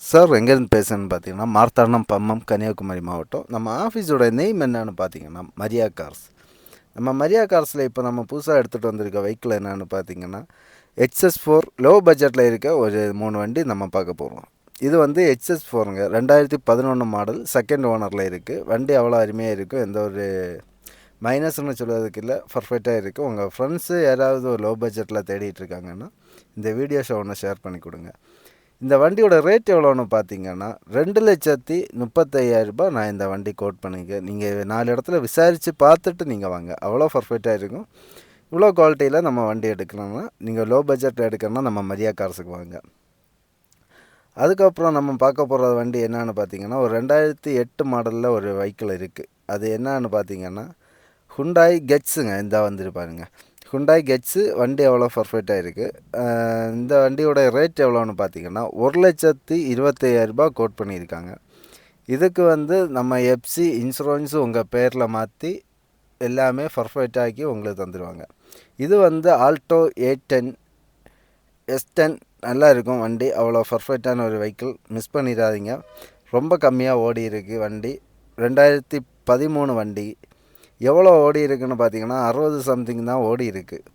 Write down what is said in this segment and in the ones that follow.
Sir எங்கேருந்து பேசுகிறேன்னு பார்த்தீங்கன்னா மார்த்தாண்டம் பம்மம் கன்னியாகுமரி மாவட்டம். நம்ம ஆஃபீஸோட நேம் என்னன்னு பார்த்தீங்கன்னா மரியா கார்ஸ். நம்ம மரியா கார்ஸில் இப்போ நம்ம புதுசாக எடுத்துகிட்டு வந்திருக்க வெஹிக்கிள் என்னென்னு பார்த்தீங்கன்னா XS4 லோ பட்ஜெட்டில் இருக்க ஒரு 3 வண்டி நம்ம பார்க்க போகிறோம். இது வந்து XS4ங்க 2011 மாடல், செகண்ட் ஓனரில் இருக்குது. வண்டி அவ்வளோ அருமையாக இருக்கும், எந்த ஒரு மைனஸ்ன்னு சொல்கிறதுக்கு இல்லை, பர்ஃபெக்டாக இருக்குது. உங்கள் ஃப்ரெண்ட்ஸு யாராவது ஒரு லோ பட்ஜெட்டில் தேடிட்டு இருக்காங்கன்னா இந்த வீடியோஸை ஒன்று ஷேர் பண்ணி கொடுங்க. இந்த வண்டியோட ரேட் எவ்வளோன்னு பார்த்தீங்கன்னா 2,35,000 நான் இந்த வண்டி கோட் பண்ணியிருக்கேன். நீங்கள் 4 இடத்துல விசாரித்து பார்த்துட்டு நீங்கள் வாங்க, அவ்வளோ பர்ஃபெக்டாக இருக்கும். இவ்வளோ குவாலிட்டியில் நம்ம வண்டி எடுக்கணும்னா நீங்கள் லோ பட்ஜெட்டில் எடுக்கணும்னா நம்ம மரியா கார்ஸுக்கு வாங்க. அதுக்கப்புறம் நம்ம பார்க்க போகிற வண்டி என்னன்னு பார்த்தீங்கன்னா ஒரு 2008 மாடலில் ஒரு வெஹிக்கிள் இருக்குது. அது என்னன்னு பார்த்தீங்கன்னா ஹுண்டாய் கெட்ஸுங்க. இந்த வந்துட்டு பாருங்கள், ஹுண்டாய் கெட்ஸு வண்டி எவ்வளோ பர்ஃபெக்டாக இருக்குது. இந்த வண்டியோட ரேட் எவ்வளோன்னு பார்த்தீங்கன்னா 1,25,000 கோட் பண்ணியிருக்காங்க. இதுக்கு வந்து நம்ம எஃப்சி இன்சூரன்ஸு உங்கள் பேரில் மாற்றி எல்லாமே பர்ஃபெக்டாக்கி உங்களுக்கு தந்துடுவாங்க. இது வந்து ஆல்டோ A10 S10 நல்லா இருக்கும் வண்டி, அவ்வளோ பர்ஃபெக்டான ஒரு வெஹிக்கிள், மிஸ் பண்ணிடாதீங்க. ரொம்ப கம்மியாக ஓடி இருக்குது வண்டி. 2013 வண்டி. எவ்வளோ ஓடி இருக்குன்னு பார்த்தீங்கன்னா 60 சம்திங் தான் ஓடி இருக்குது.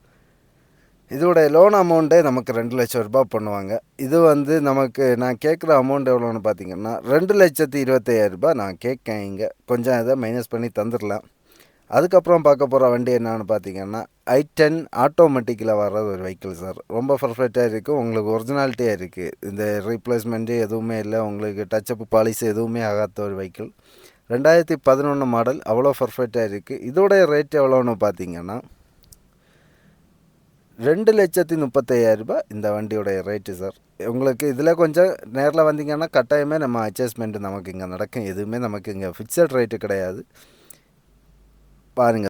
இதோட லோன் அமௌண்ட்டே நமக்கு 2,00,000 பண்ணுவாங்க. இது வந்து நமக்கு நான் கேட்குற அமௌண்ட் எவ்வளோன்னு பார்த்தீங்கன்னா 2,25,000 நான் கேட்கேன். இங்கே கொஞ்சம் இதை மைனஸ் பண்ணி தந்துடலாம். அதுக்கப்புறம் பார்க்க போகிற வண்டி என்னன்னு பார்த்தீங்கன்னா i10 ஆட்டோமேட்டிக்கில் வர்ற ஒரு வெஹிக்கிள் சார். ரொம்ப பர்ஃபெக்டாக இருக்குது, உங்களுக்கு ஒரிஜினாலிட்டியாக இருக்குது. இந்த ரீப்ளேஸ்மெண்ட்டு எதுவுமே இல்லை, உங்களுக்கு டச்சப் பாலிசி எதுவுமே ஆகாத ஒரு வெஹிக்கிள். 2011 மாடல், அவ்வளோ பர்ஃபெக்டாக இருக்குது. இதோடைய ரேட் எவ்வளோன்னு பார்த்தீங்கன்னா 2,35,000 இந்த வண்டியோடைய ரேட்டு சார். உங்களுக்கு இதில் கொஞ்சம் நேரில் வந்தீங்கன்னா கட்டாயமே நம்ம அட்ஜஸ்ட்மெண்ட்டு நமக்கு இங்கே நடக்கும். எதுவுமே நமக்கு இங்கே ஃபிக்ஸட் ரேட்டு கிடையாது. பாருங்கள்.